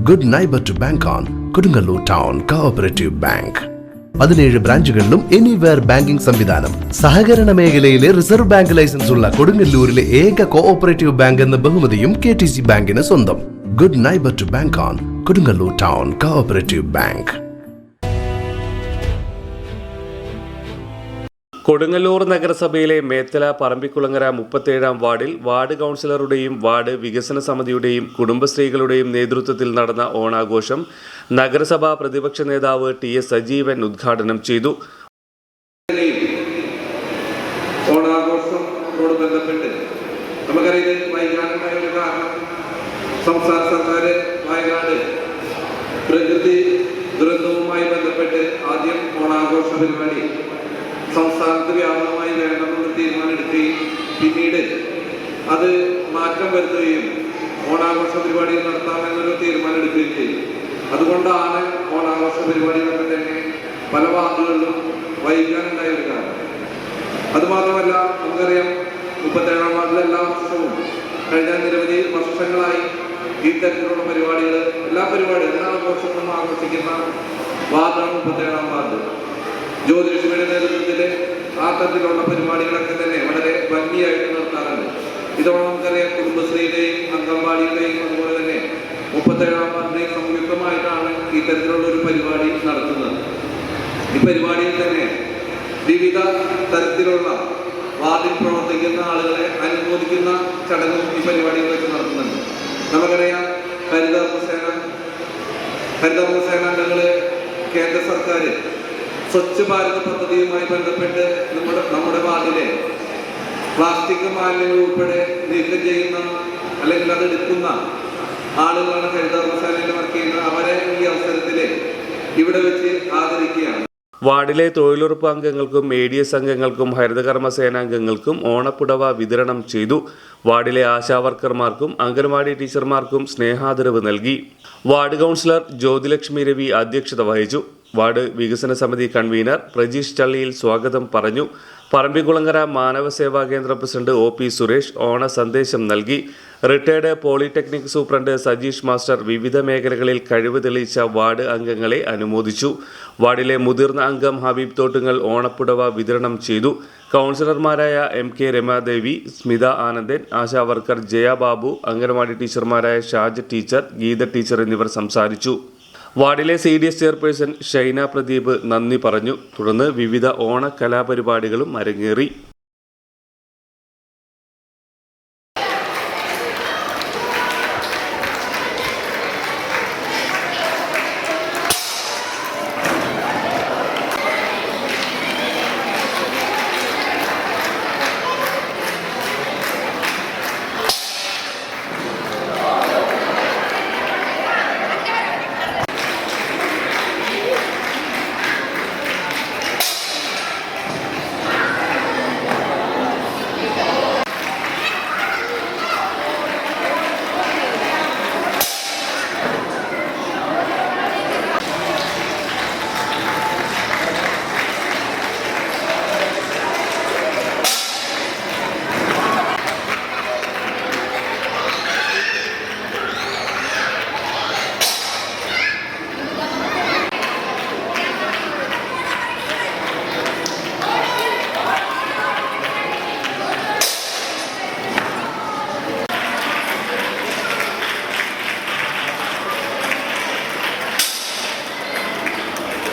Good neighbour to bank on Kodungallur town cooperative bank. 17 ബ്രാഞ്ചുകളിലും anywhere banking സംവിധാനം. സഹകരണ മേഖലയിലെ റിസർവ് ബാങ്ക് ലൈസൻസ് ഉള്ള കൊടുങ്ങല്ലൂരിലെ ഏക കോഓപ്പറേറ്റീവ് ബാങ്ക് എന്ന ബഹുമതിയും KTC ബാങ്കിന് സ്വന്തം. Good neighbour to bank on Kodungallur town cooperative bank. Kodungallur നഗരസഭയിലെ മേത്തല പറമ്പിക്കുളങ്ങര 37-ാം വാർഡിൽ വാർഡ് കൗൺസിലറുടെയും വാർഡ് വികസന സമിതിയുടെയും കുടുംബശ്രീകളുടെയും നേതൃത്വത്തിൽ നടന്ന ഓണാഘോഷം നഗരസഭാ പ്രതിപക്ഷ നേതാവ് TS സജീവൻ ഉദ്ഘാടനം ചെയ്തു. ഓണാഘോഷത്തോട് ബന്ധപ്പെട്ട് നമുക്കറിയാം, വയനാടുണ്ടായ ഒരു കാരണം സംസ്ഥാന സർക്കാർ വയനാട് പ്രകൃതി ദുരന്തവുമായി ബന്ധപ്പെട്ട് ആദ്യം ഓണാഘോഷ പരിപാടി സംസ്ഥാനത്ത് വ്യാപകമായി വേണമെന്ന് തീരുമാനമെടുക്കുകയും പിന്നീട് അത് മാറ്റം വരുത്തുകയും ഓണാഘോഷ പരിപാടികൾ നടത്താമെന്നൊരു തീരുമാനം എടുക്കുകയും ചെയ്തു. അതുകൊണ്ടാണ് ഓണാഘോഷ പരിപാടികളൊക്കെ തന്നെ പല വാർഡുകളിലും വൈകാനുണ്ടായ ഒരു കാരണം. അതുമാത്രമല്ല, നമുക്കറിയാം 37-ാം വാർഡിലെ എല്ലാ വർഷവും കഴിഞ്ഞ നിരവധി വർഷങ്ങളായി ഈ തരത്തിലുള്ള പരിപാടികൾ എല്ലാ ആഘോഷങ്ങളും ആഘോഷിക്കുന്ന വാർഡാണ് 37-ാം വാർഡ്. ജ്യോതിലക്ഷ്മിയുടെ നേതൃത്വത്തിൽ ആ തരത്തിലുള്ള പരിപാടികളൊക്കെ തന്നെ വളരെ ഭംഗിയായിട്ട് നടത്താറുണ്ട്. ഇതോടെ നമുക്കറിയാം, കുടുംബശ്രീയുടെയും അംഗൻവാടിയുടെയും അതുപോലെ തന്നെ 37-ാം വാർഡിന്റെയും സംയുക്തമായിട്ടാണ് ഈ തരത്തിലുള്ള ഒരു പരിപാടി നടത്തുന്നത്. ഈ പരിപാടിയിൽ തന്നെ വിവിധ തരത്തിലുള്ള വാർഡിൽ പ്രവർത്തിക്കുന്ന ആളുകളെ അനുമോദിക്കുന്ന ചടങ്ങും ഈ പരിപാടിയിൽ വെച്ച് നടത്തുന്നുണ്ട്. നമുക്കറിയാം, ഹരിതകർമ്മസേന അംഗങ്ങള് കേന്ദ്ര സർക്കാർ സ്വച്ഛ് ഭാരത് പദ്ധതിയുമായി ബന്ധപ്പെട്ട് നമ്മുടെ വാർഡിലെ പ്ലാസ്റ്റിക് മാലിന്യങ്ങൾ ഉൾപ്പെടെ നീക്കം ചെയ്യുന്ന അല്ലെങ്കിൽ അത് എടുക്കുന്ന ആളുകളാണ് ഹരിതകർമ്മസേനയിൽ വർക്ക് ചെയ്യുന്നത്. അവരെ ഈ അവസരത്തിൽ ഇവിടെ വെച്ച് ആദരിക്കുകയാണ്. വാർഡിലെ തൊഴിലുറപ്പ് അംഗങ്ങൾക്കും ADS അംഗങ്ങൾക്കും ഹരിതകർമ്മസേനാംഗങ്ങൾക്കും ഓണപ്പുടവ വിതരണം ചെയ്തു. വാർഡിലെ ആശാവർക്കർമാർക്കും അംഗൻവാടി ടീച്ചർമാർക്കും സ്നേഹാദരവ് നൽകി. വാർഡ് കൗൺസിലർ ജ്യോതിലക്ഷ്മി രവി അധ്യക്ഷത വഹിച്ചു. വാർഡ് വികസന സമിതി കൺവീനർ പ്രജീഷ് ചള്ളിയിൽ സ്വാഗതം പറഞ്ഞു. പറമ്പിക്കുളങ്ങര മാനവസേവാ കേന്ദ്ര പ്രസിഡന്റ് OP സുരേഷ് ഓണ സന്ദേശം നൽകി. Retired polytechnic superintendent Sajeesh master വിവിധ മേഖലകളിൽ കഴിവ് തെളിയിച്ച വാർഡ് അംഗങ്ങളെ അനുമോദിച്ചു. വാർഡിലെ മുതിർന്ന അംഗം ഹബീബ് തോട്ടുങ്ങൽ ഓണപ്പുടവ വിതരണം ചെയ്തു. കൗൺസിലർമാരായ MK രമാദേവി, സ്മിത ആനന്ദൻ, ആശാവർക്കർ ജയ ബാബു, അംഗൻവാടി ടീച്ചർമാരായ ഷാജ ടീച്ചർ, ഗീത ടീച്ചർ എന്നിവർ സംസാരിച്ചു. വാർഡിലെ CDS ചെയർപേഴ്സൺ ഷൈന പ്രദീപ് നന്ദി പറഞ്ഞു. തുടർന്ന് വിവിധ ഓണ കലാപരിപാടികളും അരങ്ങേറി.